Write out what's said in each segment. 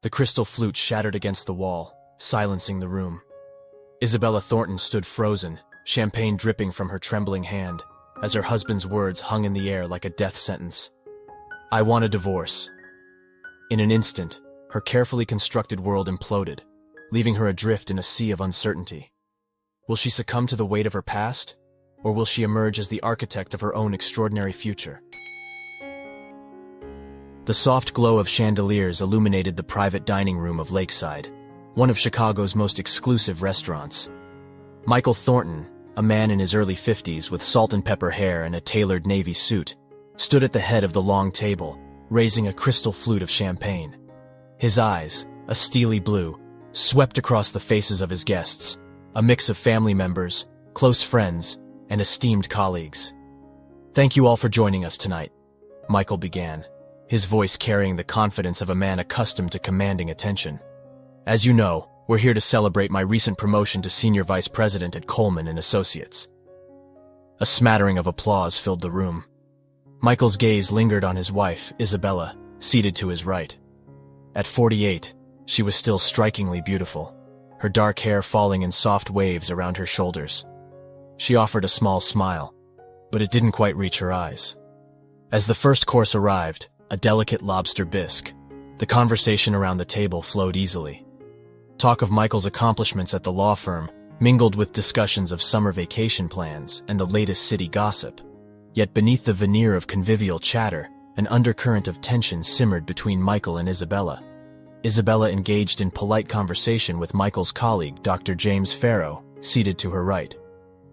The crystal flute shattered against the wall, silencing the room. Isabella Thornton stood frozen, champagne dripping from her trembling hand, as her husband's words hung in the air like a death sentence. "I want a divorce." In an instant, her carefully constructed world imploded, leaving her adrift in a sea of uncertainty. Will she succumb to the weight of her past, or will she emerge as the architect of her own extraordinary future? The soft glow of chandeliers illuminated the private dining room of Lakeside, one of Chicago's most exclusive restaurants. Michael Thornton, a man in his early 50s with salt and pepper hair and a tailored navy suit, stood at the head of the long table, raising a crystal flute of champagne. His eyes, a steely blue, swept across the faces of his guests, a mix of family members, close friends, and esteemed colleagues. "Thank you all for joining us tonight," Michael began, his voice carrying the confidence of a man accustomed to commanding attention. "As you know, we're here to celebrate my recent promotion to Senior Vice President at Coleman & Associates." A smattering of applause filled the room. Michael's gaze lingered on his wife, Isabella, seated to his right. At 48, she was still strikingly beautiful, her dark hair falling in soft waves around her shoulders. She offered a small smile, but it didn't quite reach her eyes. As the first course arrived, a delicate lobster bisque, the conversation around the table flowed easily. Talk of Michael's accomplishments at the law firm mingled with discussions of summer vacation plans and the latest city gossip. Yet beneath the veneer of convivial chatter, an undercurrent of tension simmered between Michael and Isabella. Isabella engaged in polite conversation with Michael's colleague, Dr. James Farrow, seated to her right.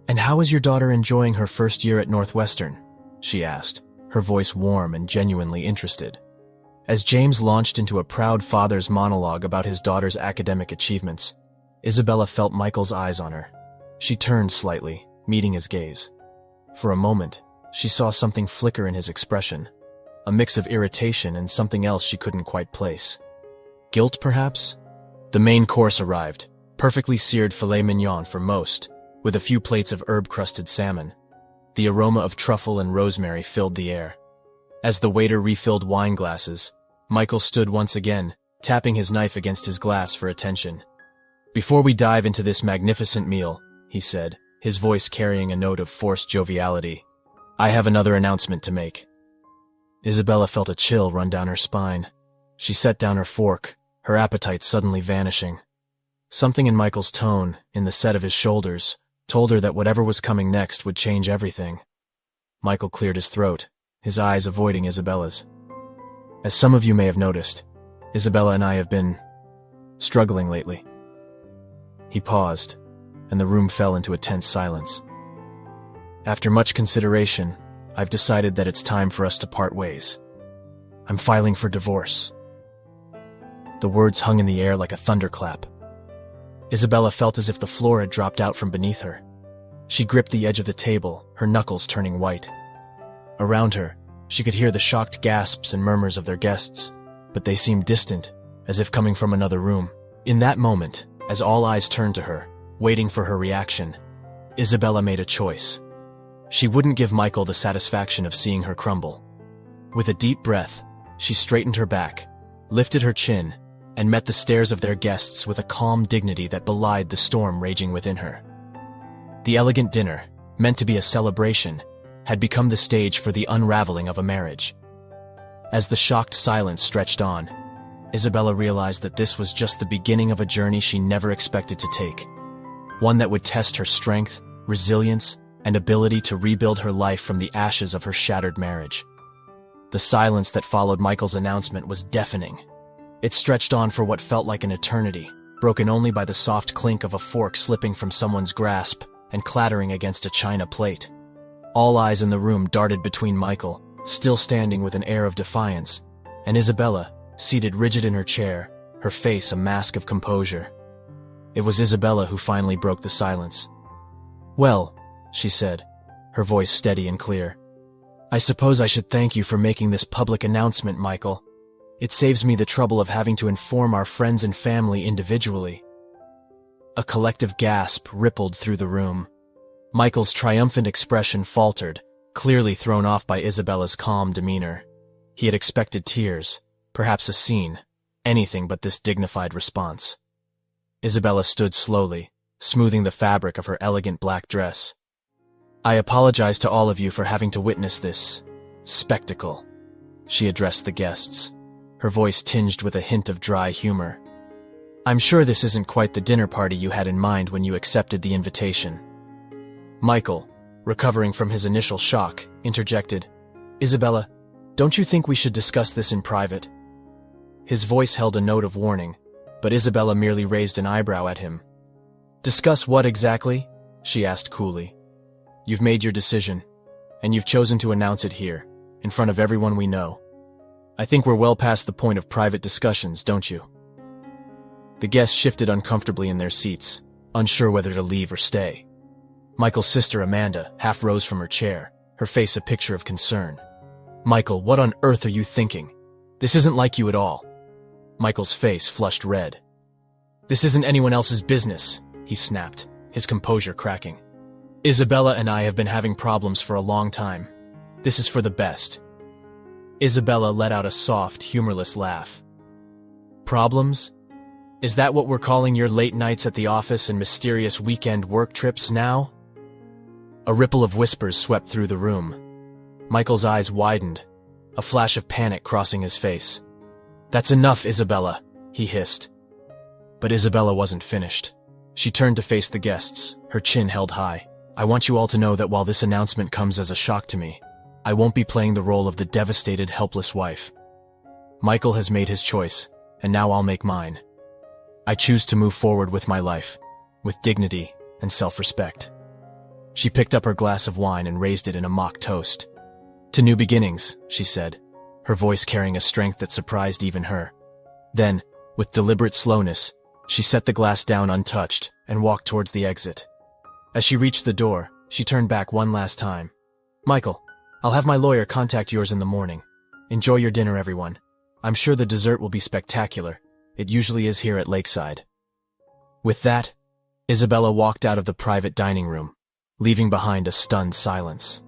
"And how is your daughter enjoying her first year at Northwestern?" she asked, her voice warm and genuinely interested. As James launched into a proud father's monologue about his daughter's academic achievements, Isabella felt Michael's eyes on her. She turned slightly, meeting his gaze. For a moment, she saw something flicker in his expression, a mix of irritation and something else she couldn't quite place. Guilt, perhaps? The main course arrived, perfectly seared filet mignon for most, with a few plates of herb-crusted salmon. The aroma of truffle and rosemary filled the air. As the waiter refilled wine glasses, Michael stood once again, tapping his knife against his glass for attention. "Before we dive into this magnificent meal," he said, his voice carrying a note of forced joviality, "I have another announcement to make." Isabella felt a chill run down her spine. She set down her fork, her appetite suddenly vanishing. Something in Michael's tone, in the set of his shoulders, told her that whatever was coming next would change everything. Michael cleared his throat, his eyes avoiding Isabella's. "As some of you may have noticed, Isabella and I have been struggling lately." He paused, and the room fell into a tense silence. "After much consideration, I've decided that it's time for us to part ways. I'm filing for divorce." The words hung in the air like a thunderclap. Isabella felt as if the floor had dropped out from beneath her. She gripped the edge of the table, her knuckles turning white. Around her, she could hear the shocked gasps and murmurs of their guests, but they seemed distant, as if coming from another room. In that moment, as all eyes turned to her, waiting for her reaction, Isabella made a choice. She wouldn't give Michael the satisfaction of seeing her crumble. With a deep breath, she straightened her back, lifted her chin, and met the stares of their guests with a calm dignity that belied the storm raging within her. The elegant dinner, meant to be a celebration, had become the stage for the unraveling of a marriage. As the shocked silence stretched on, Isabella realized that this was just the beginning of a journey she never expected to take, one that would test her strength, resilience, and ability to rebuild her life from the ashes of her shattered marriage. The silence that followed Michael's announcement was deafening. It stretched on for what felt like an eternity, broken only by the soft clink of a fork slipping from someone's grasp and clattering against a china plate. All eyes in the room darted between Michael, still standing with an air of defiance, and Isabella, seated rigid in her chair, her face a mask of composure. It was Isabella who finally broke the silence. "Well," she said, her voice steady and clear, "I suppose I should thank you for making this public announcement, Michael. It saves me the trouble of having to inform our friends and family individually." A collective gasp rippled through the room. Michael's triumphant expression faltered, clearly thrown off by Isabella's calm demeanor. He had expected tears, perhaps a scene, anything but this dignified response. Isabella stood slowly, smoothing the fabric of her elegant black dress. "I apologize to all of you for having to witness this spectacle," she addressed the guests, her voice tinged with a hint of dry humor. "I'm sure this isn't quite the dinner party you had in mind when you accepted the invitation." Michael, recovering from his initial shock, interjected, "Isabella, don't you think we should discuss this in private?" His voice held a note of warning, but Isabella merely raised an eyebrow at him. "Discuss what exactly?" she asked coolly. "You've made your decision, and you've chosen to announce it here, in front of everyone we know. I think we're well past the point of private discussions, don't you?" The guests shifted uncomfortably in their seats, unsure whether to leave or stay. Michael's sister Amanda half rose from her chair, her face a picture of concern. "Michael, what on earth are you thinking? This isn't like you at all." Michael's face flushed red. "This isn't anyone else's business," he snapped, his composure cracking. "Isabella and I have been having problems for a long time. This is for the best." Isabella let out a soft, humorless laugh. "Problems? Is that what we're calling your late nights at the office and mysterious weekend work trips now?" A ripple of whispers swept through the room. Michael's eyes widened, a flash of panic crossing his face. "That's enough, Isabella," he hissed. But Isabella wasn't finished. She turned to face the guests, her chin held high. "I want you all to know that while this announcement comes as a shock to me, I won't be playing the role of the devastated, helpless wife. Michael has made his choice, and now I'll make mine. I choose to move forward with my life, with dignity and self-respect." She picked up her glass of wine and raised it in a mock toast. "To new beginnings," she said, her voice carrying a strength that surprised even her. Then, with deliberate slowness, she set the glass down untouched and walked towards the exit. As she reached the door, she turned back one last time. "Michael, I'll have my lawyer contact yours in the morning. Enjoy your dinner, everyone. I'm sure the dessert will be spectacular. It usually is here at Lakeside." With that, Isabella walked out of the private dining room, leaving behind a stunned silence.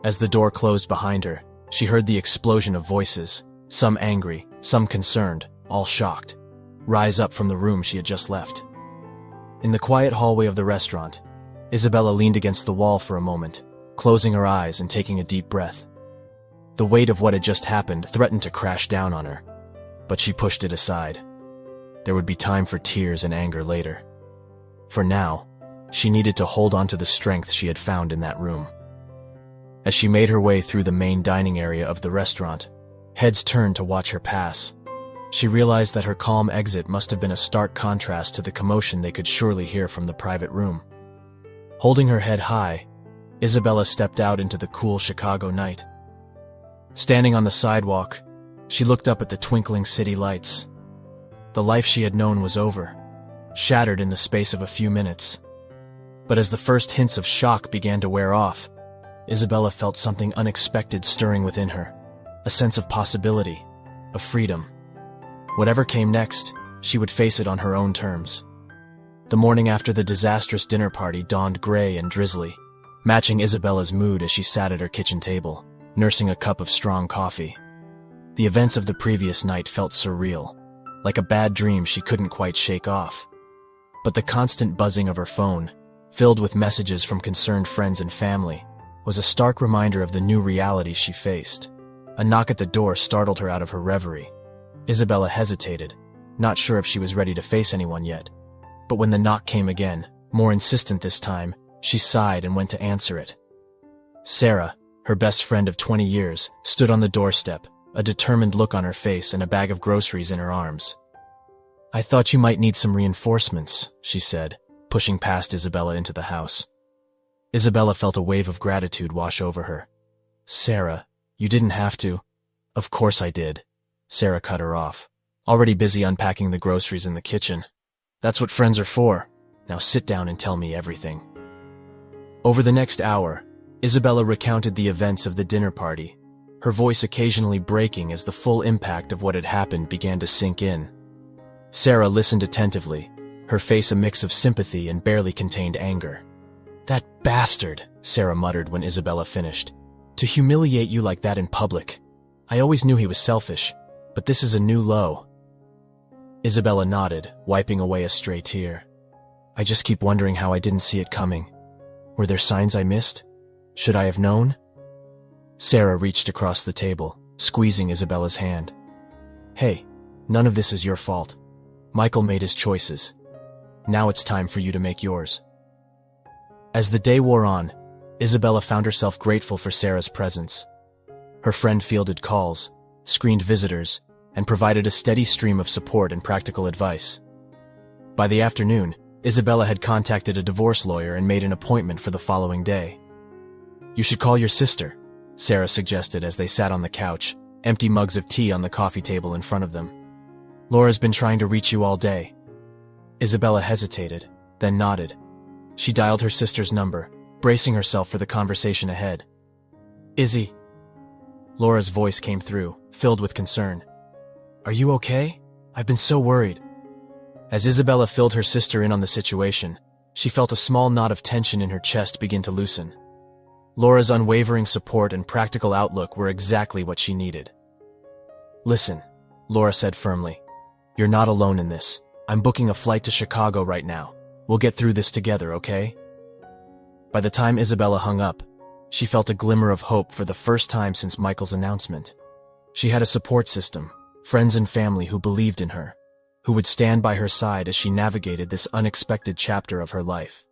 As the door closed behind her, she heard the explosion of voices, some angry, some concerned, all shocked, rise up from the room she had just left. In the quiet hallway of the restaurant, Isabella leaned against the wall for a moment, closing her eyes and taking a deep breath. The weight of what had just happened threatened to crash down on her, but she pushed it aside. There would be time for tears and anger later. For now, she needed to hold on to the strength she had found in that room. As she made her way through the main dining area of the restaurant, heads turned to watch her pass. She realized that her calm exit must have been a stark contrast to the commotion they could surely hear from the private room. Holding her head high, Isabella stepped out into the cool Chicago night. Standing on the sidewalk, she looked up at the twinkling city lights. The life she had known was over, shattered in the space of a few minutes. But as the first hints of shock began to wear off, Isabella felt something unexpected stirring within her, a sense of possibility, of freedom. Whatever came next, she would face it on her own terms. The morning after the disastrous dinner party dawned gray and drizzly, matching Isabella's mood as she sat at her kitchen table, nursing a cup of strong coffee. The events of the previous night felt surreal, like a bad dream she couldn't quite shake off. But the constant buzzing of her phone, filled with messages from concerned friends and family, was a stark reminder of the new reality she faced. A knock at the door startled her out of her reverie. Isabella hesitated, not sure if she was ready to face anyone yet. But when the knock came again, more insistent this time, she sighed and went to answer it. Sarah, her best friend of 20 years, stood on the doorstep, a determined look on her face and a bag of groceries in her arms. "I thought you might need some reinforcements," she said, pushing past Isabella into the house. Isabella felt a wave of gratitude wash over her. "Sarah, you didn't have to." "Of course I did." Sarah cut her off, already busy unpacking the groceries in the kitchen. "That's what friends are for. Now sit down and tell me everything." Over the next hour, Isabella recounted the events of the dinner party, her voice occasionally breaking as the full impact of what had happened began to sink in. Sarah listened attentively, her face a mix of sympathy and barely contained anger. "That bastard," Sarah muttered when Isabella finished. "To humiliate you like that in public. I always knew he was selfish, but this is a new low." Isabella nodded, wiping away a stray tear. I just keep wondering how I didn't see it coming. Were there signs I missed? Should I have known? Sarah reached across the table, squeezing Isabella's hand. Hey, none of this is your fault. Michael made his choices. Now it's time for you to make yours. As the day wore on, Isabella found herself grateful for Sarah's presence. Her friend fielded calls, screened visitors, and provided a steady stream of support and practical advice. By the afternoon, Isabella had contacted a divorce lawyer and made an appointment for the following day. You should call your sister, Sarah suggested as they sat on the couch, empty mugs of tea on the coffee table in front of them. Laura's been trying to reach you all day. Isabella hesitated, then nodded. She dialed her sister's number, bracing herself for the conversation ahead. Izzy. Laura's voice came through, filled with concern. Are you okay? I've been so worried. As Isabella filled her sister in on the situation, she felt a small knot of tension in her chest begin to loosen. Laura's unwavering support and practical outlook were exactly what she needed. Listen, Laura said firmly. You're not alone in this. I'm booking a flight to Chicago right now. We'll get through this together, okay? By the time Isabella hung up, she felt a glimmer of hope for the first time since Michael's announcement. She had a support system, friends and family who believed in her, who would stand by her side as she navigated this unexpected chapter of her life.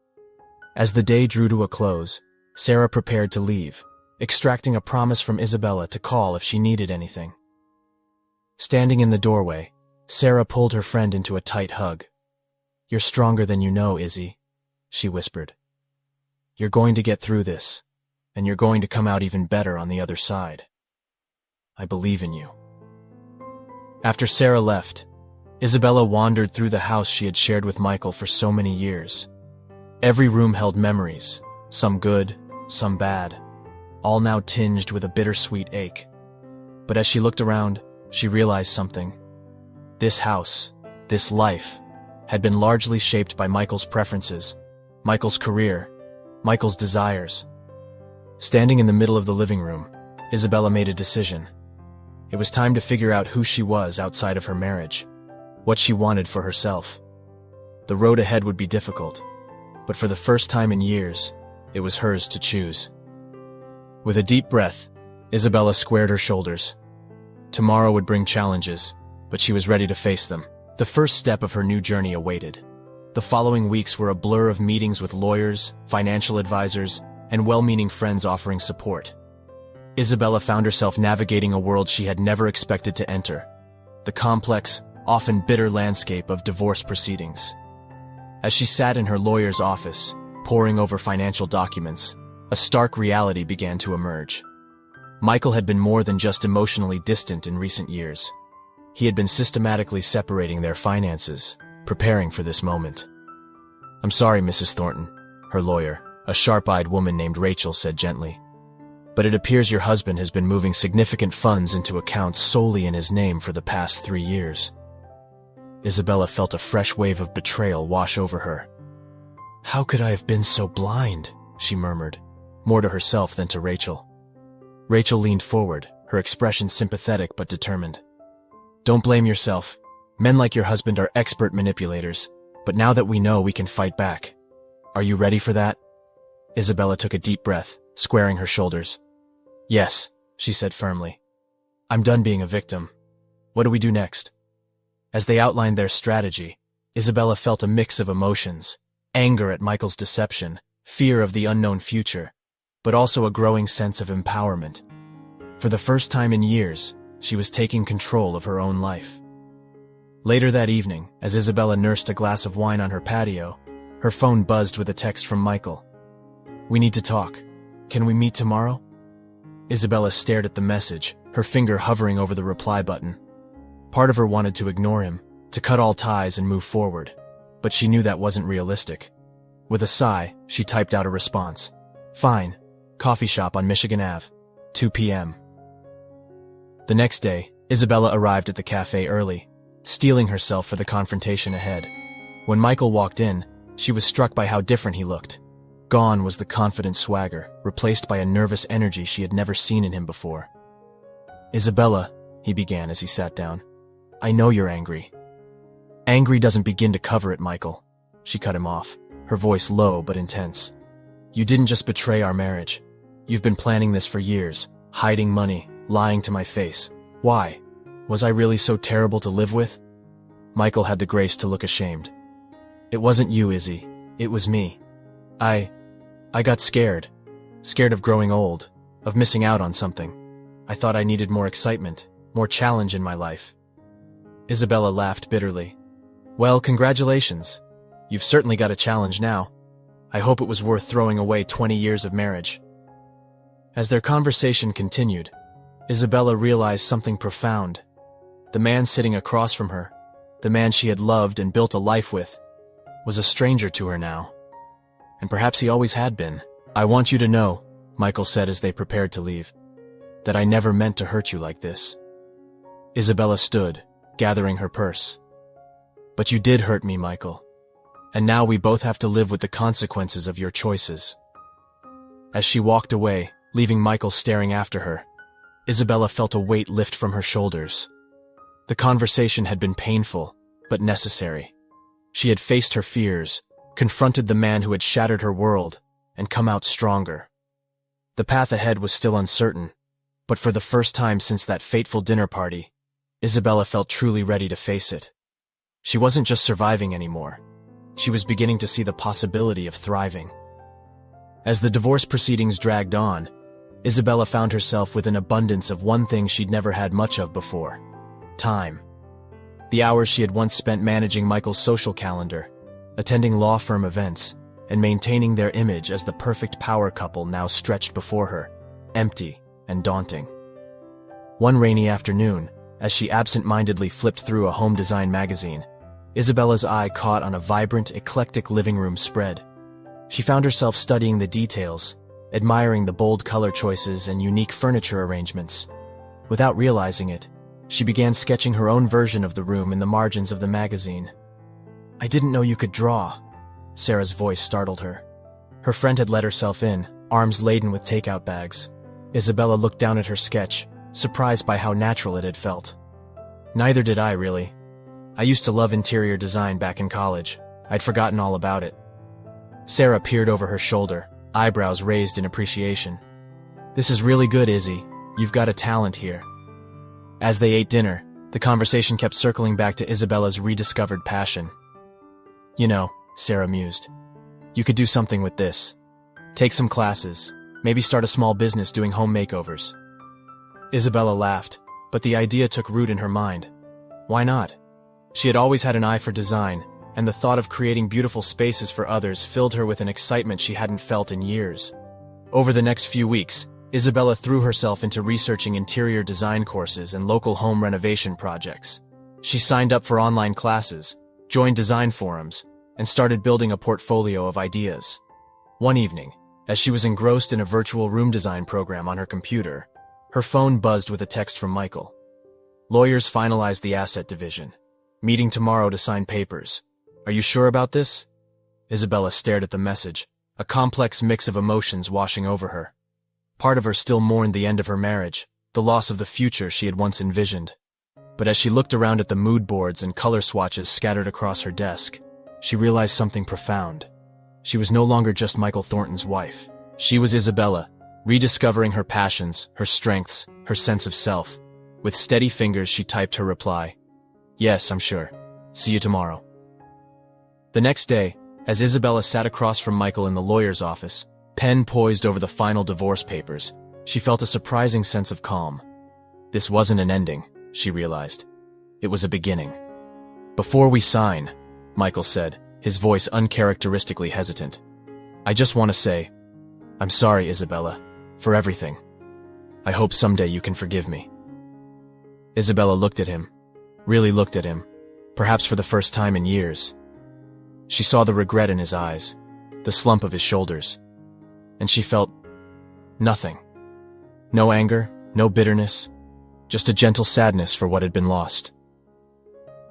As the day drew to a close, Sarah prepared to leave, extracting a promise from Isabella to call if she needed anything. Standing in the doorway, Sarah pulled her friend into a tight hug. You're stronger than you know, Izzy, she whispered. You're going to get through this, and you're going to come out even better on the other side. I believe in you. After Sarah left, Isabella wandered through the house she had shared with Michael for so many years. Every room held memories, some good, some bad, all now tinged with a bittersweet ache. But as she looked around, she realized something. This house, this life, had been largely shaped by Michael's preferences, Michael's career, Michael's desires. Standing in the middle of the living room, Isabella made a decision. It was time to figure out who she was outside of her marriage, what she wanted for herself. The road ahead would be difficult, but for the first time in years, it was hers to choose. With a deep breath, Isabella squared her shoulders. Tomorrow would bring challenges, but she was ready to face them. The first step of her new journey awaited. The following weeks were a blur of meetings with lawyers, financial advisors, and well-meaning friends offering support. Isabella found herself navigating a world she had never expected to enter, the complex, often bitter landscape of divorce proceedings. As she sat in her lawyer's office, poring over financial documents, a stark reality began to emerge. Michael had been more than just emotionally distant in recent years. He had been systematically separating their finances, preparing for this moment. I'm sorry, Mrs. Thornton, her lawyer, a sharp-eyed woman named Rachel, said gently. But it appears your husband has been moving significant funds into accounts solely in his name for the past 3 years. Isabella felt a fresh wave of betrayal wash over her. How could I have been so blind? She murmured, more to herself than to Rachel. Rachel leaned forward, her expression sympathetic but determined. Don't blame yourself. Men like your husband are expert manipulators, but now that we know, we can fight back. Are you ready for that? Isabella took a deep breath, squaring her shoulders. Yes, she said firmly. I'm done being a victim. What do we do next? As they outlined their strategy, Isabella felt a mix of emotions, anger at Michael's deception, fear of the unknown future, but also a growing sense of empowerment. For the first time in years, she was taking control of her own life. Later that evening, as Isabella nursed a glass of wine on her patio, her phone buzzed with a text from Michael. We need to talk. Can we meet tomorrow? Isabella stared at the message, her finger hovering over the reply button. Part of her wanted to ignore him, to cut all ties and move forward, but she knew that wasn't realistic. With a sigh, she typed out a response. Fine. Coffee shop on Michigan Ave. 2 p.m. The next day, Isabella arrived at the cafe early, steeling herself for the confrontation ahead. When Michael walked in, she was struck by how different he looked. Gone was the confident swagger, replaced by a nervous energy she had never seen in him before. Isabella, he began as he sat down, I know you're angry. Angry doesn't begin to cover it, Michael. She cut him off, her voice low but intense. You didn't just betray our marriage. You've been planning this for years, hiding money, lying to my face. Why? Was I really so terrible to live with? Michael had the grace to look ashamed. It wasn't you, Izzy. It was me. I got scared. Scared of growing old, of missing out on something. I thought I needed more excitement, more challenge in my life. Isabella laughed bitterly. Well, congratulations. You've certainly got a challenge now. I hope it was worth throwing away 20 years of marriage. As their conversation continued, Isabella realized something profound. The man sitting across from her, the man she had loved and built a life with, was a stranger to her now. And perhaps he always had been. I want you to know, Michael said as they prepared to leave, that I never meant to hurt you like this. Isabella stood, gathering her purse. But you did hurt me, Michael. And now we both have to live with the consequences of your choices. As she walked away, leaving Michael staring after her, Isabella felt a weight lift from her shoulders. The conversation had been painful, but necessary. She had faced her fears, confronted the man who had shattered her world, and come out stronger. The path ahead was still uncertain, but for the first time since that fateful dinner party, Isabella felt truly ready to face it. She wasn't just surviving anymore. She was beginning to see the possibility of thriving. As the divorce proceedings dragged on, Isabella found herself with an abundance of one thing she'd never had much of before: time. The hours she had once spent managing Michael's social calendar, attending law firm events, and maintaining their image as the perfect power couple now stretched before her, empty and daunting. One rainy afternoon, as she absent-mindedly flipped through a home design magazine, Isabella's eye caught on a vibrant, eclectic living room spread. She found herself studying the details, admiring the bold color choices and unique furniture arrangements. Without realizing it, she began sketching her own version of the room in the margins of the magazine. I didn't know you could draw. Sarah's voice startled her. Her friend had let herself in, arms laden with takeout bags. Isabella looked down at her sketch, surprised by how natural it had felt. Neither did I, really. I used to love interior design back in college. I'd forgotten all about it. Sarah peered over her shoulder, eyebrows raised in appreciation. This is really good, Izzy. You've got a talent here. As they ate dinner, the conversation kept circling back to Isabella's rediscovered passion. You know, Sarah mused, you could do something with this. Take some classes, maybe start a small business doing home makeovers. Isabella laughed, but the idea took root in her mind. Why not? She had always had an eye for design, and the thought of creating beautiful spaces for others filled her with an excitement she hadn't felt in years. Over the next few weeks, Isabella threw herself into researching interior design courses and local home renovation projects. She signed up for online classes, joined design forums, and started building a portfolio of ideas. One evening, as she was engrossed in a virtual room design program on her computer, her phone buzzed with a text from Michael. Lawyers finalized the asset division. Meeting tomorrow to sign papers. Are you sure about this? Isabella stared at the message, a complex mix of emotions washing over her. Part of her still mourned the end of her marriage, the loss of the future she had once envisioned. But as she looked around at the mood boards and color swatches scattered across her desk, she realized something profound. She was no longer just Michael Thornton's wife. She was Isabella, rediscovering her passions, her strengths, her sense of self. With steady fingers she typed her reply. Yes, I'm sure. See you tomorrow. The next day, as Isabella sat across from Michael in the lawyer's office, pen poised over the final divorce papers, she felt a surprising sense of calm. This wasn't an ending, she realized. It was a beginning. Before we sign, Michael said, his voice uncharacteristically hesitant, I just want to say, I'm sorry, Isabella, for everything. I hope someday you can forgive me. Isabella looked at him, really looked at him, perhaps for the first time in years. She saw the regret in his eyes, the slump of his shoulders, and she felt nothing. No anger, no bitterness, just a gentle sadness for what had been lost.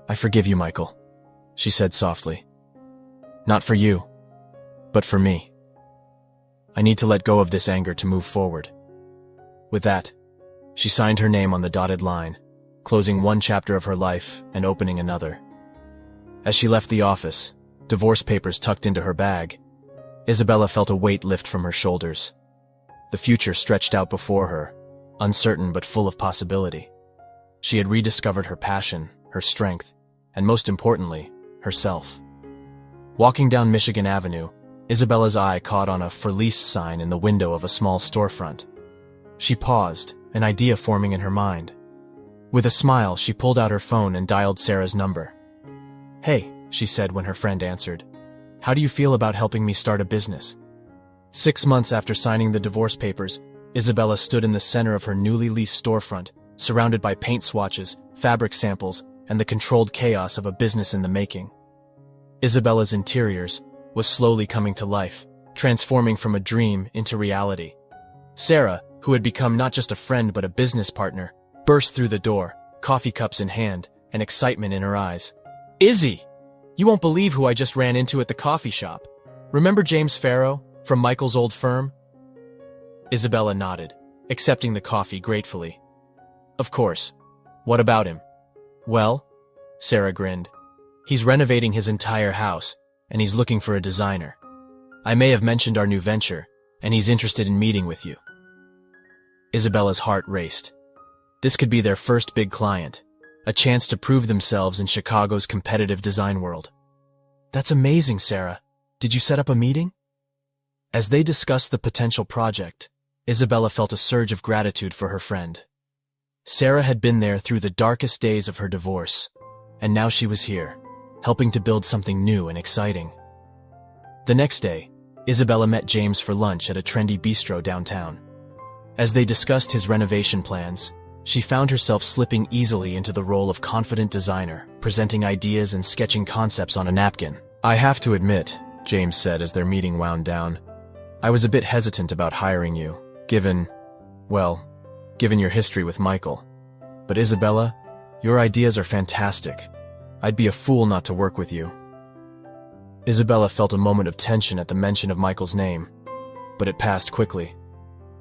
I forgive you, Michael, she said softly. Not for you, but for me. I need to let go of this anger to move forward. With that, she signed her name on the dotted line, closing one chapter of her life and opening another. As she left the office, divorce papers tucked into her bag, Isabella felt a weight lift from her shoulders. The future stretched out before her, uncertain but full of possibility. She had rediscovered her passion, her strength, and most importantly, herself. Walking down Michigan Avenue, Isabella's eye caught on a "For Lease" sign in the window of a small storefront. She paused, an idea forming in her mind. With a smile, she pulled out her phone and dialed Sarah's number. "Hey," she said when her friend answered. "How do you feel about helping me start a business?" 6 months after signing the divorce papers, Isabella stood in the center of her newly leased storefront, surrounded by paint swatches, fabric samples, and the controlled chaos of a business in the making. Isabella's interiors was slowly coming to life, transforming from a dream into reality. Sarah, who had become not just a friend but a business partner, burst through the door, coffee cups in hand, and excitement in her eyes. "Izzy! You won't believe who I just ran into at the coffee shop. Remember James Farrow, from Michael's old firm?" Isabella nodded, accepting the coffee gratefully. "Of course. What about him?" "Well," Sarah grinned, "he's renovating his entire house, and he's looking for a designer. I may have mentioned our new venture, and he's interested in meeting with you." Isabella's heart raced. This could be their first big client, a chance to prove themselves in Chicago's competitive design world. "That's amazing, Sarah. Did you set up a meeting?" As they discussed the potential project, Isabella felt a surge of gratitude for her friend. Sarah had been there through the darkest days of her divorce, and now she was here, helping to build something new and exciting. The next day, Isabella met James for lunch at a trendy bistro downtown. As they discussed his renovation plans, she found herself slipping easily into the role of confident designer, presenting ideas and sketching concepts on a napkin. "I have to admit," James said as their meeting wound down, "I was a bit hesitant about hiring you, given your history with Michael. But Isabella, your ideas are fantastic. I'd be a fool not to work with you." Isabella felt a moment of tension at the mention of Michael's name, but it passed quickly.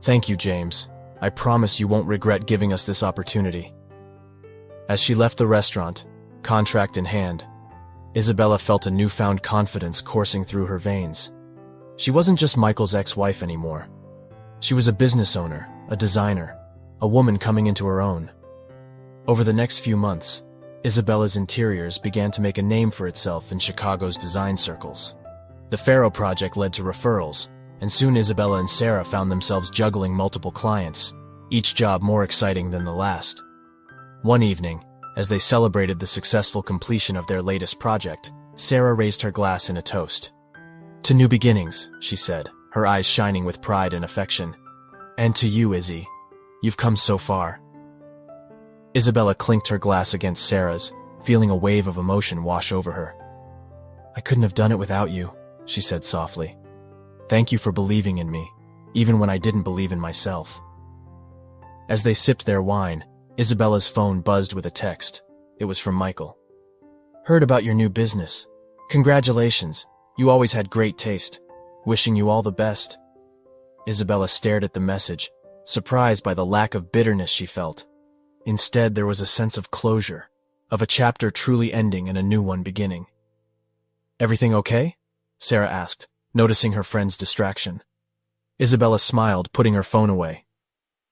"Thank you, James. I promise you won't regret giving us this opportunity." As she left the restaurant, contract in hand, Isabella felt a newfound confidence coursing through her veins. She wasn't just Michael's ex-wife anymore. She was a business owner, a designer, a woman coming into her own. Over the next few months, Isabella's interiors began to make a name for itself in Chicago's design circles. The Farrow project led to referrals, and soon Isabella and Sarah found themselves juggling multiple clients, each job more exciting than the last. One evening, as they celebrated the successful completion of their latest project, Sarah raised her glass in a toast. "To new beginnings," she said, her eyes shining with pride and affection. "And to you, Izzy. You've come so far." Isabella clinked her glass against Sarah's, feeling a wave of emotion wash over her. "I couldn't have done it without you," she said softly. "Thank you for believing in me, even when I didn't believe in myself." As they sipped their wine, Isabella's phone buzzed with a text. It was from Michael. "Heard about your new business. Congratulations. You always had great taste. Wishing you all the best." Isabella stared at the message, surprised by the lack of bitterness she felt. Instead, there was a sense of closure, of a chapter truly ending and a new one beginning. "Everything okay?" Sarah asked, noticing her friend's distraction. Isabella smiled, putting her phone away.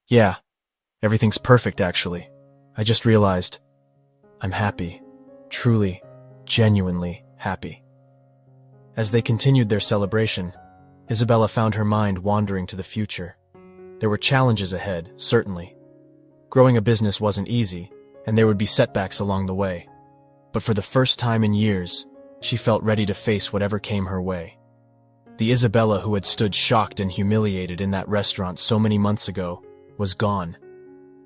"Yeah, everything's perfect, actually. I just realized I'm happy. Truly, genuinely happy." As they continued their celebration, Isabella found her mind wandering to the future. There were challenges ahead, certainly. Growing a business wasn't easy, and there would be setbacks along the way. But for the first time in years, she felt ready to face whatever came her way. The Isabella who had stood shocked and humiliated in that restaurant so many months ago was gone.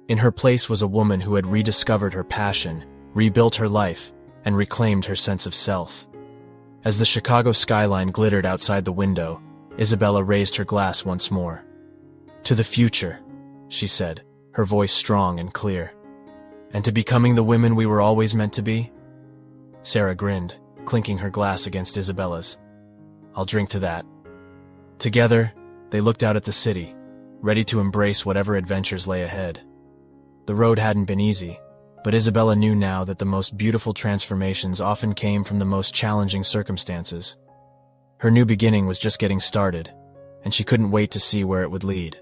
In her place was a woman who had rediscovered her passion, rebuilt her life, and reclaimed her sense of self. As the Chicago skyline glittered outside the window, Isabella raised her glass once more. "To the future," she said, her voice strong and clear. "And to becoming the women we were always meant to be?" Sarah grinned, clinking her glass against Isabella's. "I'll drink to that." Together, they looked out at the city, ready to embrace whatever adventures lay ahead. The road hadn't been easy, But Isabella knew now that the most beautiful transformations often came from the most challenging circumstances. Her new beginning was just getting started, and she couldn't wait to see where it would lead.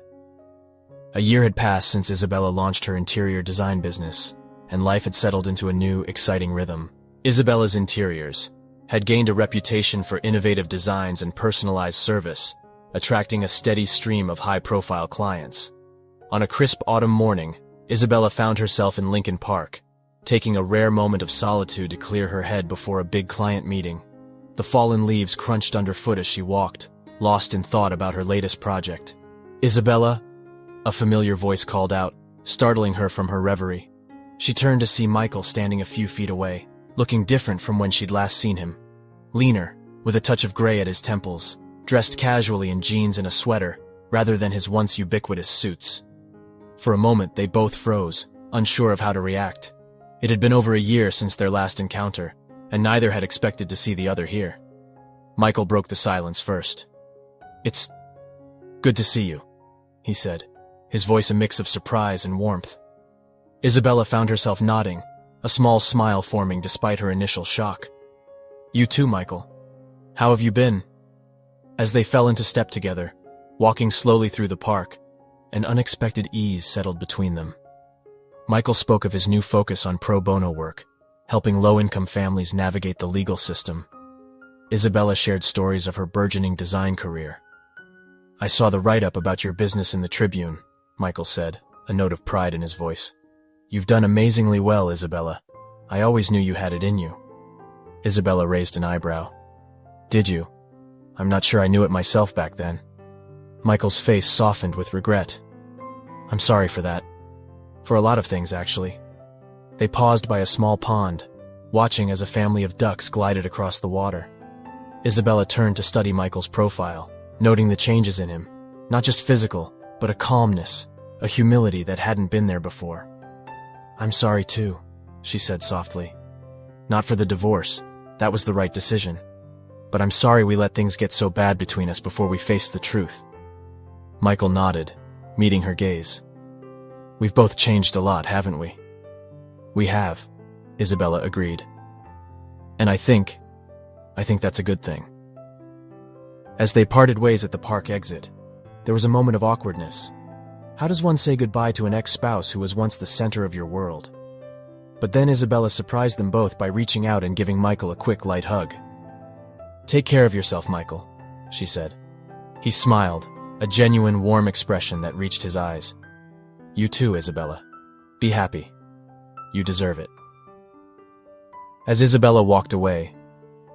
A year had passed since Isabella launched her interior design business, and life had settled into a new, exciting rhythm. Isabella's Interiors had gained a reputation for innovative designs and personalized service, attracting a steady stream of high-profile clients. On a crisp autumn morning, Isabella found herself in Lincoln Park, taking a rare moment of solitude to clear her head before a big client meeting. The fallen leaves crunched underfoot as she walked, lost in thought about her latest project. "Isabella?" a familiar voice called out, startling her from her reverie. She turned to see Michael standing a few feet away, looking different from when she'd last seen him. Leaner, with a touch of gray at his temples, dressed casually in jeans and a sweater, rather than his once ubiquitous suits. For a moment, they both froze, unsure of how to react. It had been over a year since their last encounter, and neither had expected to see the other here. Michael broke the silence first. "It's good to see you," he said, his voice a mix of surprise and warmth. Isabella found herself nodding, a small smile forming despite her initial shock. "You too, Michael. How have you been?" As they fell into step together, walking slowly through the park, an unexpected ease settled between them. Michael spoke of his new focus on pro bono work, helping low-income families navigate the legal system. Isabella shared stories of her burgeoning design career. "I saw the write-up about your business in the Tribune," Michael said, a note of pride in his voice. "You've done amazingly well, Isabella. I always knew you had it in you." Isabella raised an eyebrow. "Did you? I'm not sure I knew it myself back then." Michael's face softened with regret. "I'm sorry for that. For a lot of things, actually." They paused by a small pond, watching as a family of ducks glided across the water. Isabella turned to study Michael's profile, noting the changes in him, not just physical, but a calmness, a humility that hadn't been there before. "I'm sorry too," she said softly. "Not for the divorce. That was the right decision. But I'm sorry we let things get so bad between us before we faced the truth." Michael nodded, meeting her gaze. "We've both changed a lot, haven't we?" "We have," Isabella agreed. "And I think that's a good thing." As they parted ways at the park exit, there was a moment of awkwardness. How does one say goodbye to an ex-spouse who was once the center of your world? But then Isabella surprised them both by reaching out and giving Michael a quick, light hug. "Take care of yourself, Michael," she said. He smiled, a genuine, warm expression that reached his eyes. "You too, Isabella. Be happy. You deserve it." As Isabella walked away,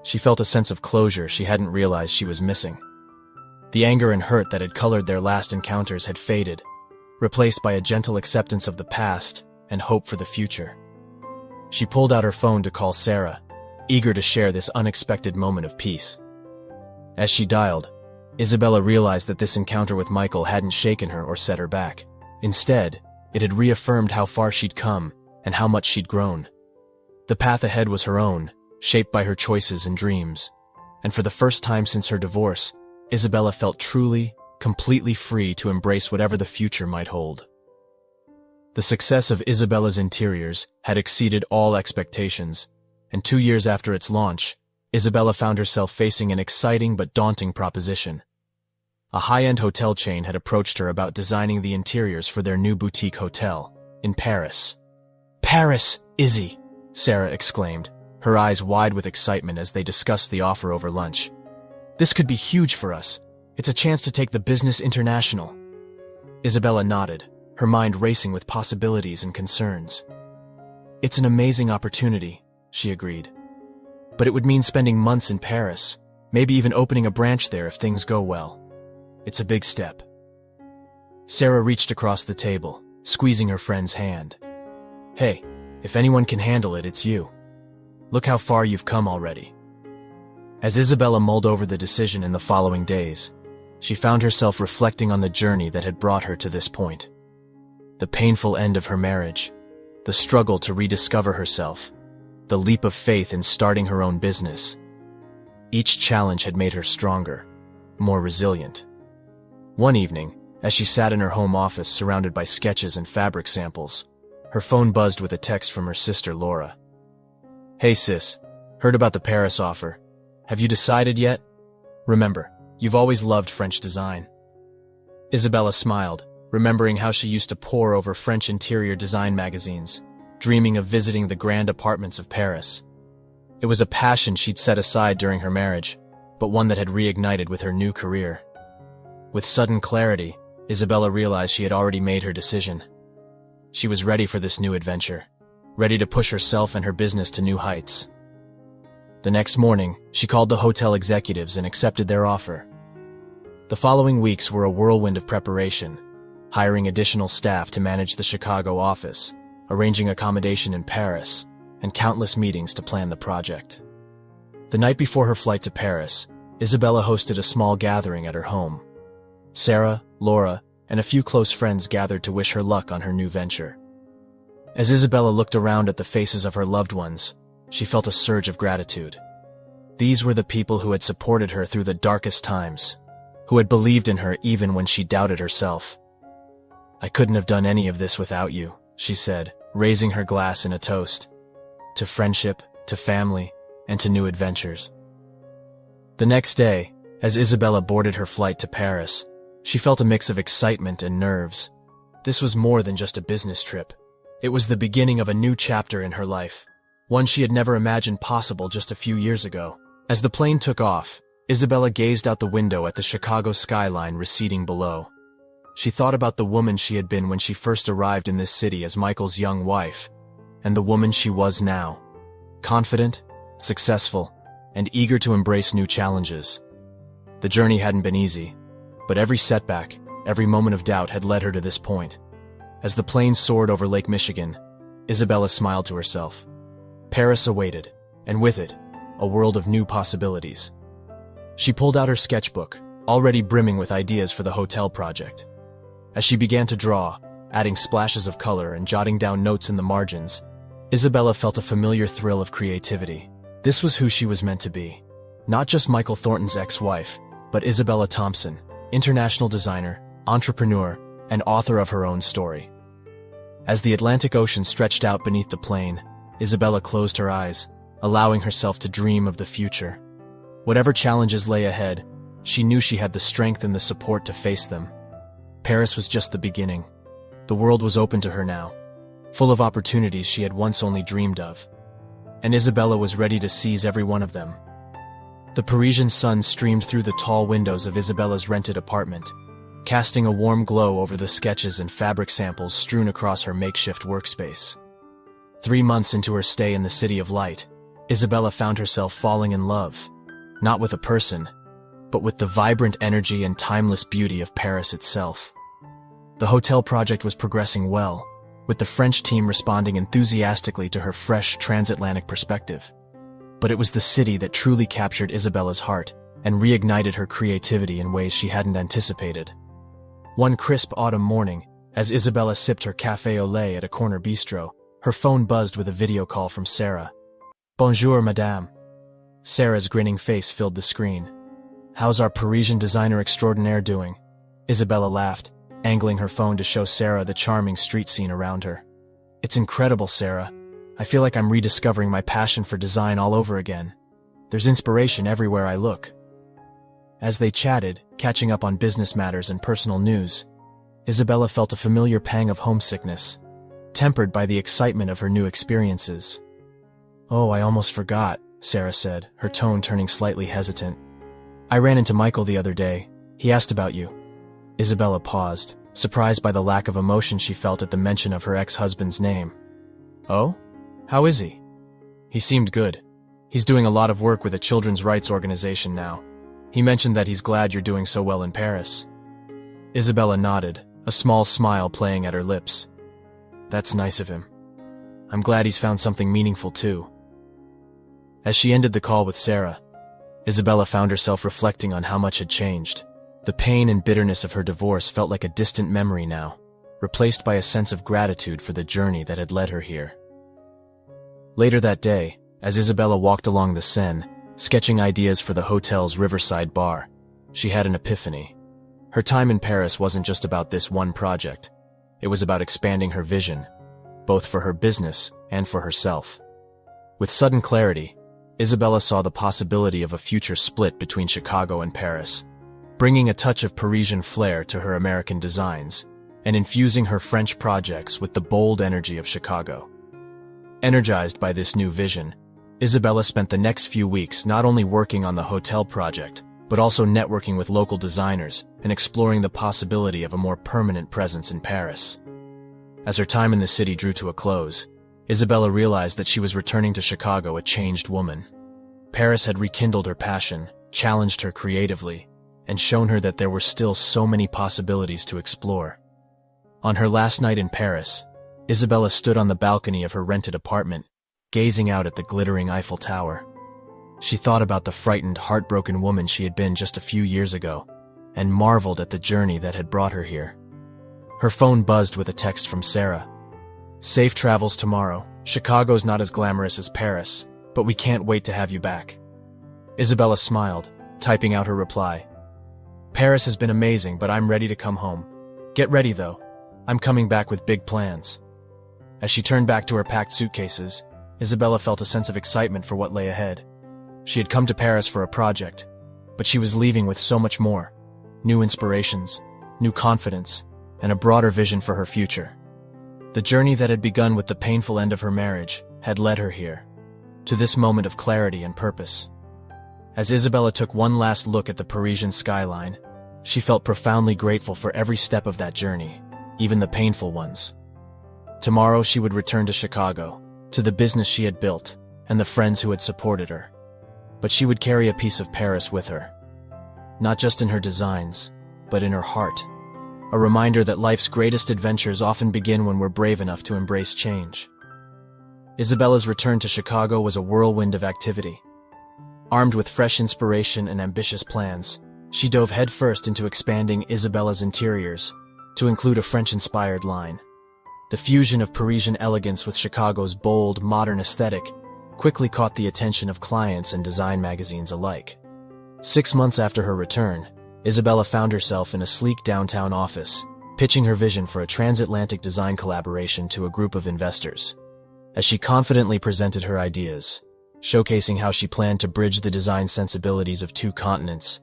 she felt a sense of closure she hadn't realized she was missing. The anger and hurt that had colored their last encounters had faded, replaced by a gentle acceptance of the past and hope for the future. She pulled out her phone to call Sarah, eager to share this unexpected moment of peace. As she dialed, Isabella realized that this encounter with Michael hadn't shaken her or set her back. Instead, it had reaffirmed how far she'd come and how much she'd grown. The path ahead was her own, shaped by her choices and dreams. And for the first time since her divorce, Isabella felt truly, completely free to embrace whatever the future might hold. The success of Isabella's Interiors had exceeded all expectations, and 2 years after its launch, Isabella found herself facing an exciting but daunting proposition. A high-end hotel chain had approached her about designing the interiors for their new boutique hotel in Paris. "Paris, Izzy!" Sarah exclaimed, her eyes wide with excitement as they discussed the offer over lunch. "This could be huge for us. It's a chance to take the business international." Isabella nodded, her mind racing with possibilities and concerns. "It's an amazing opportunity," she agreed. "But it would mean spending months in Paris, maybe even opening a branch there if things go well. It's a big step." Sarah reached across the table, squeezing her friend's hand. "Hey, if anyone can handle it, it's you. Look how far you've come already." As Isabella mulled over the decision in the following days, she found herself reflecting on the journey that had brought her to this point. The painful end of her marriage, the struggle to rediscover herself, the leap of faith in starting her own business. Each challenge had made her stronger, more resilient. One evening, as she sat in her home office surrounded by sketches and fabric samples, Her phone buzzed with a text from her sister, Laura. "Hey sis, heard about the Paris offer. Have you decided yet? Remember, you've always loved French design." Isabella smiled, remembering how she used to pore over French interior design magazines, dreaming of visiting the grand apartments of Paris. It was a passion she'd set aside during her marriage, but one that had reignited with her new career. With sudden clarity, Isabella realized she had already made her decision. She was ready for this new adventure, ready to push herself and her business to new heights. The next morning, she called the hotel executives and accepted their offer. The following weeks were a whirlwind of preparation, hiring additional staff to manage the Chicago office, arranging accommodation in Paris, and countless meetings to plan the project. The night before her flight to Paris, Isabella hosted a small gathering at her home. Sarah, Laura, and a few close friends gathered to wish her luck on her new venture. As Isabella looked around at the faces of her loved ones, she felt a surge of gratitude. These were the people who had supported her through the darkest times, who had believed in her even when she doubted herself. "I couldn't have done any of this without you," she said, raising her glass in a toast. To friendship, to family, and to new adventures. The next day, as Isabella boarded her flight to Paris, she felt a mix of excitement and nerves. This was more than just a business trip. It was the beginning of a new chapter in her life, one she had never imagined possible just a few years ago. As the plane took off, Isabella gazed out the window at the Chicago skyline receding below. She thought about the woman she had been when she first arrived in this city as Michael's young wife, and the woman she was now, confident, successful, and eager to embrace new challenges. The journey hadn't been easy, but every setback, every moment of doubt had led her to this point. As the plane soared over Lake Michigan, Isabella smiled to herself. Paris awaited, and with it, a world of new possibilities. She pulled out her sketchbook, already brimming with ideas for the hotel project. As she began to draw, adding splashes of color and jotting down notes in the margins, Isabella felt a familiar thrill of creativity. This was who she was meant to be. Not just Michael Thornton's ex-wife, but Isabella Thompson, international designer, entrepreneur, and author of her own story. As the Atlantic Ocean stretched out beneath the plane, Isabella closed her eyes, allowing herself to dream of the future. Whatever challenges lay ahead, she knew she had the strength and the support to face them. Paris was just the beginning. The world was open to her now, full of opportunities she had once only dreamed of. And Isabella was ready to seize every one of them. The Parisian sun streamed through the tall windows of Isabella's rented apartment, casting a warm glow over the sketches and fabric samples strewn across her makeshift workspace. 3 months into her stay in the City of Light, Isabella found herself falling in love, not with a person, but with the vibrant energy and timeless beauty of Paris itself. The hotel project was progressing well, with the French team responding enthusiastically to her fresh transatlantic perspective. But it was the city that truly captured Isabella's heart and reignited her creativity in ways she hadn't anticipated. One crisp autumn morning, as Isabella sipped her café au lait at a corner bistro, her phone buzzed with a video call from Sarah. "Bonjour, madame." Sarah's grinning face filled the screen. "How's our Parisian designer extraordinaire doing?" Isabella laughed, angling her phone to show Sarah the charming street scene around her. "It's incredible, Sarah. I feel like I'm rediscovering my passion for design all over again. There's inspiration everywhere I look." As they chatted, catching up on business matters and personal news, Isabella felt a familiar pang of homesickness, tempered by the excitement of her new experiences. "Oh, I almost forgot," Sarah said, her tone turning slightly hesitant. "I ran into Michael the other day. He asked about you." Isabella paused, surprised by the lack of emotion she felt at the mention of her ex-husband's name. "Oh? How is he?" "He seemed good. He's doing a lot of work with a children's rights organization now. He mentioned that he's glad you're doing so well in Paris." Isabella nodded, a small smile playing at her lips. "That's nice of him. I'm glad he's found something meaningful too." As she ended the call with Sarah, Isabella found herself reflecting on how much had changed. The pain and bitterness of her divorce felt like a distant memory now, replaced by a sense of gratitude for the journey that had led her here. Later that day, as Isabella walked along the Seine, sketching ideas for the hotel's riverside bar, she had an epiphany. Her time in Paris wasn't just about this one project. It was about expanding her vision, both for her business and for herself. With sudden clarity, Isabella saw the possibility of a future split between Chicago and Paris, bringing a touch of Parisian flair to her American designs and infusing her French projects with the bold energy of Chicago. Energized by this new vision, Isabella spent the next few weeks not only working on the hotel project, but also networking with local designers and exploring the possibility of a more permanent presence in Paris. As her time in the city drew to a close, Isabella realized that she was returning to Chicago a changed woman. Paris had rekindled her passion, challenged her creatively, and shown her that there were still so many possibilities to explore. On her last night in Paris, Isabella stood on the balcony of her rented apartment, gazing out at the glittering Eiffel Tower. She thought about the frightened, heartbroken woman she had been just a few years ago, and marveled at the journey that had brought her here. Her phone buzzed with a text from Sarah. "Safe travels tomorrow. Chicago's not as glamorous as Paris, but we can't wait to have you back." Isabella smiled, typing out her reply. "Paris has been amazing, but I'm ready to come home. Get ready, though. I'm coming back with big plans." As she turned back to her packed suitcases, Isabella felt a sense of excitement for what lay ahead. She had come to Paris for a project, but she was leaving with so much more: new inspirations, new confidence, and a broader vision for her future. The journey that had begun with the painful end of her marriage had led her here, to this moment of clarity and purpose. As Isabella took one last look at the Parisian skyline, she felt profoundly grateful for every step of that journey, even the painful ones. Tomorrow she would return to Chicago, to the business she had built, and the friends who had supported her. But she would carry a piece of Paris with her. Not just in her designs, but in her heart. A reminder that life's greatest adventures often begin when we're brave enough to embrace change. Isabella's return to Chicago was a whirlwind of activity. Armed with fresh inspiration and ambitious plans, she dove headfirst into expanding Isabella's interiors, to include a French-inspired line. The fusion of Parisian elegance with Chicago's bold, modern aesthetic quickly caught the attention of clients and design magazines alike. 6 months after her return, Isabella found herself in a sleek downtown office, pitching her vision for a transatlantic design collaboration to a group of investors. As she confidently presented her ideas, showcasing how she planned to bridge the design sensibilities of two continents,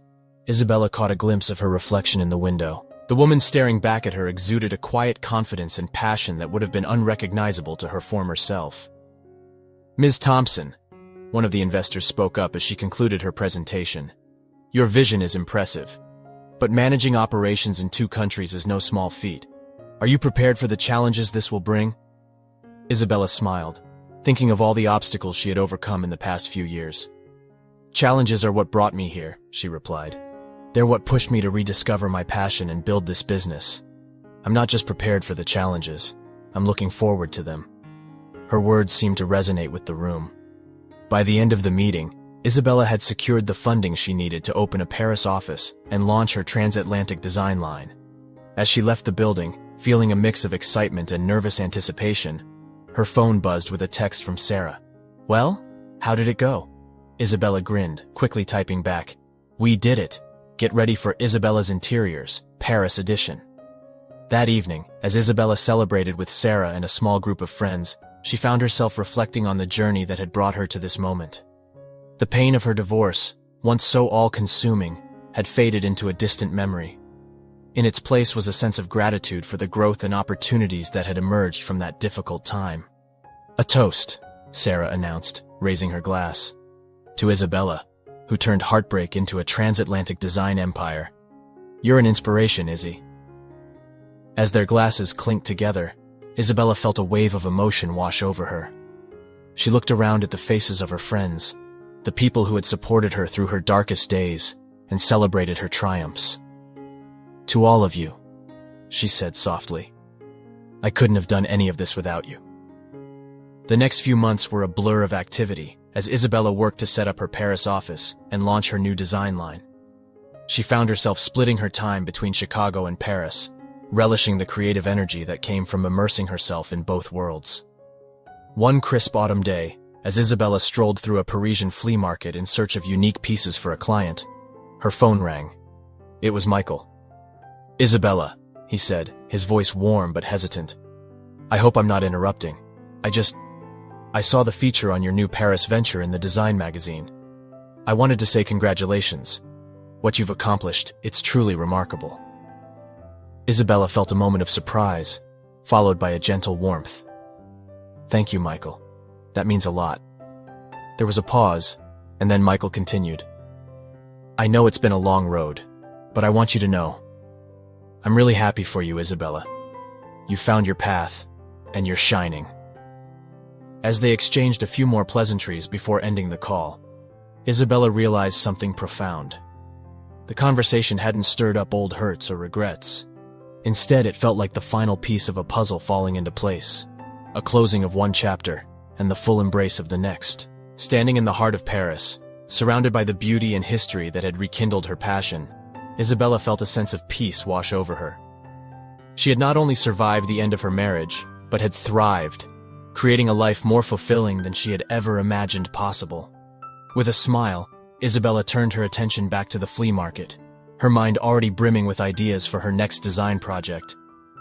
Isabella caught a glimpse of her reflection in the window. The woman staring back at her exuded a quiet confidence and passion that would have been unrecognizable to her former self. "Ms. Thompson," one of the investors spoke up as she concluded her presentation, "your vision is impressive, but managing operations in 2 countries is no small feat. Are you prepared for the challenges this will bring?" Isabella smiled, thinking of all the obstacles she had overcome in the past few years. "Challenges are what brought me here," she replied. "They're what pushed me to rediscover my passion and build this business. I'm not just prepared for the challenges, I'm looking forward to them." Her words seemed to resonate with the room. By the end of the meeting, Isabella had secured the funding she needed to open a Paris office and launch her transatlantic design line. As she left the building, feeling a mix of excitement and nervous anticipation, her phone buzzed with a text from Sarah. "Well, how did it go?" Isabella grinned, quickly typing back, "We did it. Get ready for Isabella's Interiors, Paris edition." That evening, as Isabella celebrated with Sarah and a small group of friends, she found herself reflecting on the journey that had brought her to this moment. The pain of her divorce, once so all-consuming, had faded into a distant memory. In its place was a sense of gratitude for the growth and opportunities that had emerged from that difficult time. "A toast," Sarah announced, raising her glass. To Isabella, who turned heartbreak into a transatlantic design empire. "You're an inspiration, Izzy." As their glasses clinked together, Isabella felt a wave of emotion wash over her. She looked around at the faces of her friends, the people who had supported her through her darkest days, and celebrated her triumphs. "To all of you," she said softly, "I couldn't have done any of this without you." The next few months were a blur of activity as Isabella worked to set up her Paris office and launch her new design line. She found herself splitting her time between Chicago and Paris, relishing the creative energy that came from immersing herself in both worlds. One crisp autumn day, as Isabella strolled through a Parisian flea market in search of unique pieces for a client, her phone rang. It was Michael. "Isabella," he said, his voice warm but hesitant. I hope I'm not interrupting. I saw the feature on your new Paris venture in the design magazine. I wanted to say congratulations. What you've accomplished, it's truly remarkable. Isabella felt a moment of surprise, followed by a gentle warmth. Thank you, Michael. That means a lot. There was a pause, and then Michael continued. I know it's been a long road, but I want you to know. I'm really happy for you, Isabella. You found your path, and you're shining. As they exchanged a few more pleasantries before ending the call, Isabella realized something profound. The conversation hadn't stirred up old hurts or regrets. Instead, it felt like the final piece of a puzzle falling into place, a closing of one chapter, and the full embrace of the next. Standing in the heart of Paris, surrounded by the beauty and history that had rekindled her passion, Isabella felt a sense of peace wash over her. She had not only survived the end of her marriage, but had thrived, creating a life more fulfilling than she had ever imagined possible. With a smile, Isabella turned her attention back to the flea market, her mind already brimming with ideas for her next design project.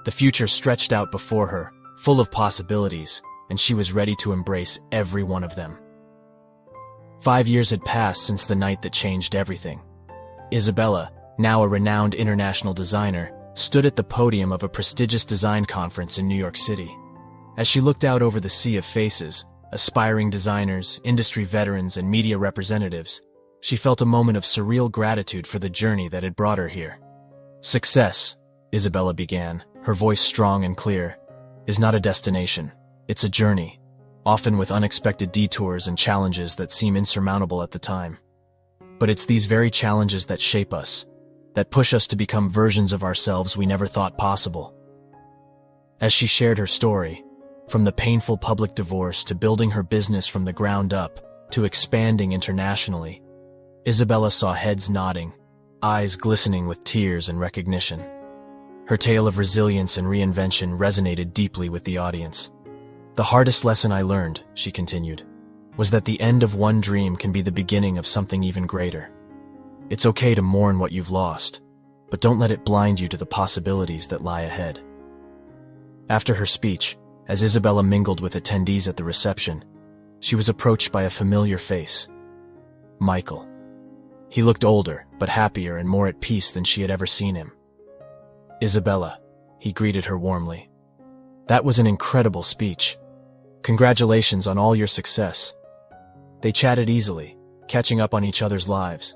The future stretched out before her, full of possibilities, and she was ready to embrace every one of them. 5 years had passed since the night that changed everything. Isabella, now a renowned international designer, stood at the podium of a prestigious design conference in New York City. As she looked out over the sea of faces, aspiring designers, industry veterans, and media representatives, she felt a moment of surreal gratitude for the journey that had brought her here. Success, Isabella began, her voice strong and clear, is not a destination. It's a journey, often with unexpected detours and challenges that seem insurmountable at the time. But it's these very challenges that shape us, that push us to become versions of ourselves we never thought possible. As she shared her story, from the painful public divorce to building her business from the ground up to expanding internationally, Isabella saw heads nodding, eyes glistening with tears and recognition. Her tale of resilience and reinvention resonated deeply with the audience. The hardest lesson I learned, she continued, was that the end of one dream can be the beginning of something even greater. It's okay to mourn what you've lost, but don't let it blind you to the possibilities that lie ahead. After her speech, as Isabella mingled with attendees at the reception, she was approached by a familiar face. Michael. He looked older, but happier and more at peace than she had ever seen him. Isabella, he greeted her warmly. That was an incredible speech. Congratulations on all your success. They chatted easily, catching up on each other's lives.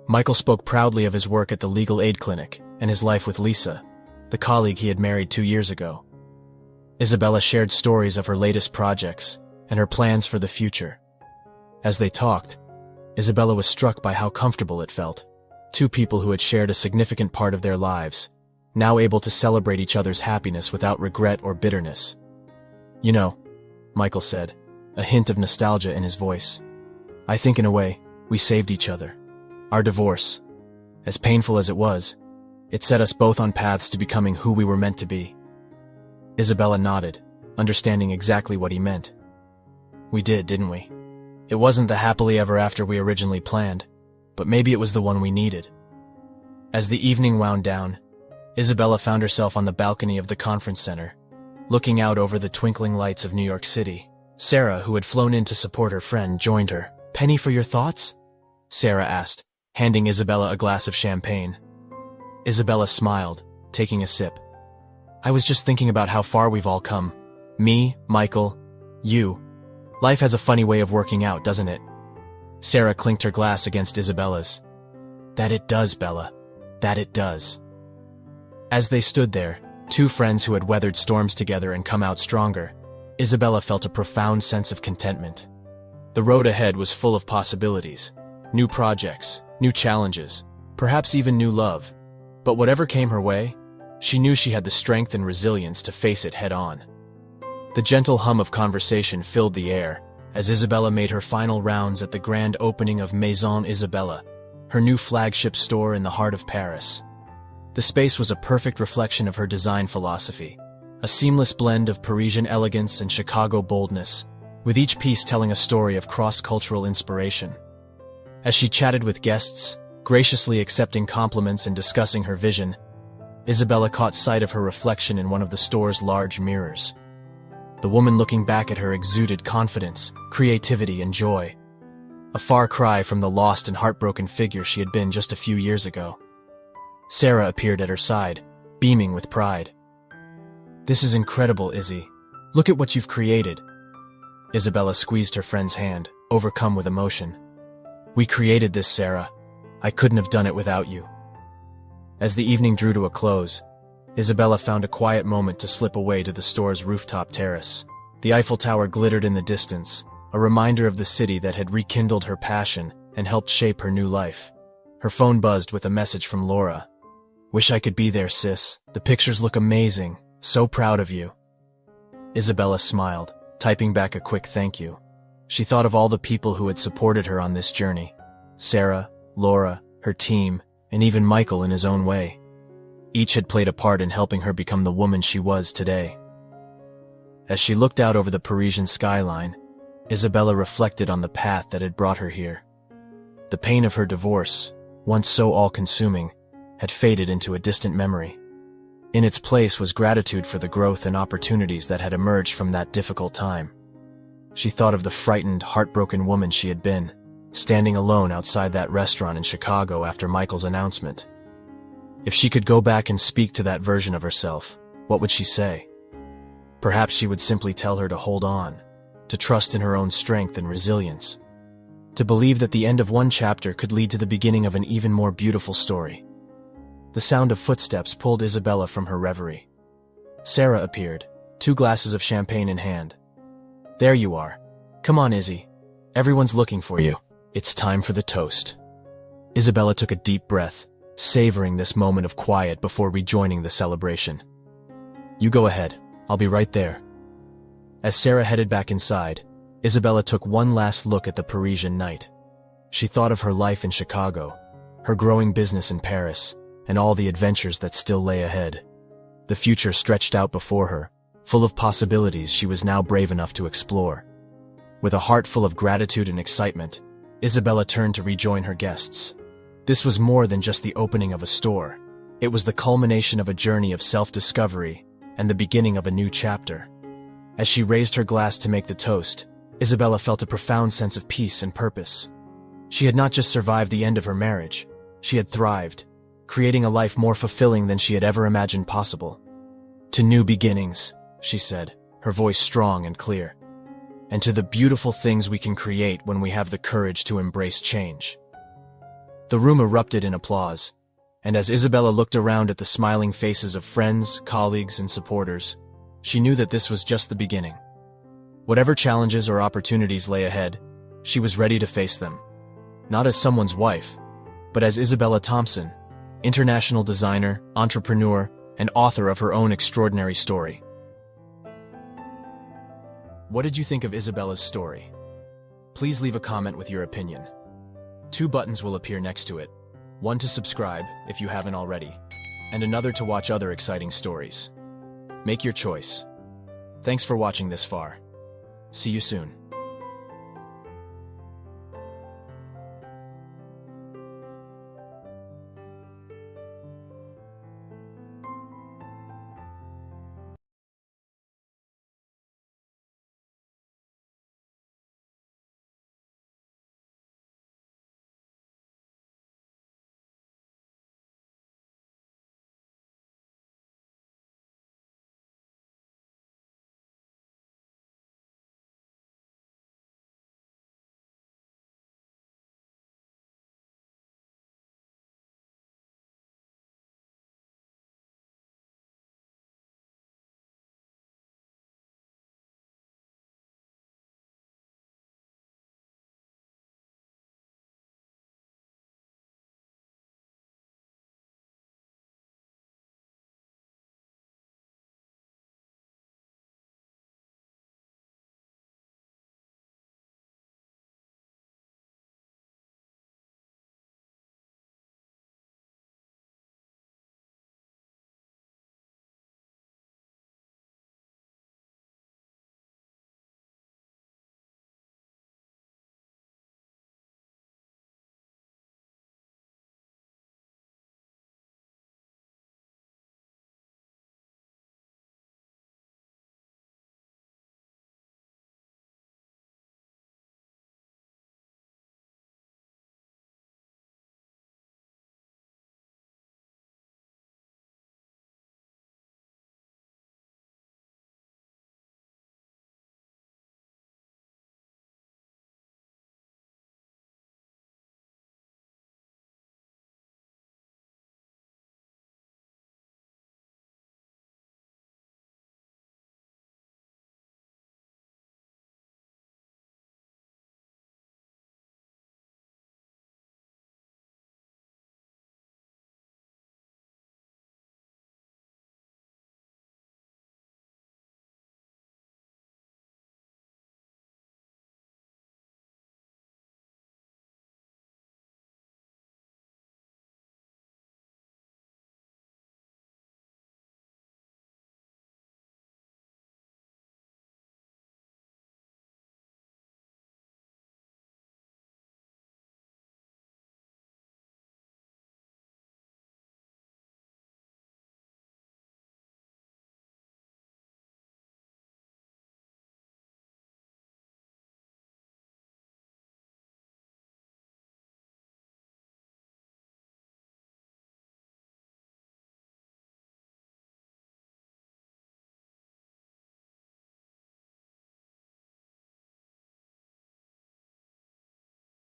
Michael spoke proudly of his work at the legal aid clinic and his life with Lisa, the colleague he had married 2 years ago. Isabella shared stories of her latest projects and her plans for the future. As they talked, Isabella was struck by how comfortable it felt. Two people who had shared a significant part of their lives, now able to celebrate each other's happiness without regret or bitterness. You know, Michael said, a hint of nostalgia in his voice. I think in a way, we saved each other. Our divorce, as painful as it was, it set us both on paths to becoming who we were meant to be. Isabella nodded, understanding exactly what he meant. We did, didn't we? It wasn't the happily ever after we originally planned, but maybe it was the one we needed. As the evening wound down, Isabella found herself on the balcony of the conference center, looking out over the twinkling lights of New York City. Sarah, who had flown in to support her friend, joined her. Penny for your thoughts? Sarah asked, handing Isabella a glass of champagne. Isabella smiled, taking a sip. I was just thinking about how far we've all come. Me, Michael, you. Life has a funny way of working out, doesn't it? Sarah clinked her glass against Isabella's. That it does, Bella. That it does. As they stood there, two friends who had weathered storms together and come out stronger, Isabella felt a profound sense of contentment. The road ahead was full of possibilities. New projects, new challenges, perhaps even new love. But whatever came her way, she knew she had the strength and resilience to face it head-on. The gentle hum of conversation filled the air as Isabella made her final rounds at the grand opening of Maison Isabella, her new flagship store in the heart of Paris. The space was a perfect reflection of her design philosophy, a seamless blend of Parisian elegance and Chicago boldness, with each piece telling a story of cross-cultural inspiration. As she chatted with guests, graciously accepting compliments and discussing her vision, Isabella caught sight of her reflection in one of the store's large mirrors. The woman looking back at her exuded confidence, creativity, and joy. A far cry from the lost and heartbroken figure she had been just a few years ago. Sarah appeared at her side, beaming with pride. "This is incredible, Izzy. Look at what you've created." Isabella squeezed her friend's hand, overcome with emotion. "We created this, Sarah. I couldn't have done it without you." As the evening drew to a close, Isabella found a quiet moment to slip away to the store's rooftop terrace. The Eiffel Tower glittered in the distance, a reminder of the city that had rekindled her passion and helped shape her new life. Her phone buzzed with a message from Laura. "Wish I could be there, sis. The pictures look amazing. So proud of you." Isabella smiled, typing back a quick thank you. She thought of all the people who had supported her on this journey. Sarah, Laura, her team, and even Michael in his own way. Each had played a part in helping her become the woman she was today. As she looked out over the Parisian skyline, Isabella reflected on the path that had brought her here. The pain of her divorce, once so all-consuming, had faded into a distant memory. In its place was gratitude for the growth and opportunities that had emerged from that difficult time. She thought of the frightened, heartbroken woman she had been, standing alone outside that restaurant in Chicago after Michael's announcement. If she could go back and speak to that version of herself, what would she say? Perhaps she would simply tell her to hold on, to trust in her own strength and resilience, to believe that the end of one chapter could lead to the beginning of an even more beautiful story. The sound of footsteps pulled Isabella from her reverie. Sarah appeared, 2 glasses of champagne in hand. "There you are. Come on, Izzy. Everyone's looking for you. It's time for the toast." Isabella took a deep breath, savoring this moment of quiet before rejoining the celebration. "You go ahead. I'll be right there." As Sarah headed back inside, Isabella took one last look at the Parisian night. She thought of her life in Chicago, her growing business in Paris, and all the adventures that still lay ahead. The future stretched out before her, full of possibilities she was now brave enough to explore. With a heart full of gratitude and excitement, Isabella turned to rejoin her guests. This was more than just the opening of a store. It was the culmination of a journey of self-discovery and the beginning of a new chapter. As she raised her glass to make the toast, Isabella felt a profound sense of peace and purpose. She had not just survived the end of her marriage, she had thrived, creating a life more fulfilling than she had ever imagined possible. "To new beginnings," she said, her voice strong and clear. "And to the beautiful things we can create when we have the courage to embrace change." The room erupted in applause, and as Isabella looked around at the smiling faces of friends, colleagues, and supporters, she knew that this was just the beginning. Whatever challenges or opportunities lay ahead, she was ready to face them. Not as someone's wife, but as Isabella Thompson, international designer, entrepreneur, and author of her own extraordinary story. What did you think of Isabella's story? Please leave a comment with your opinion. 2 buttons will appear next to it. One to subscribe, if you haven't already, and another to watch other exciting stories. Make your choice. Thanks for watching this far. See you soon.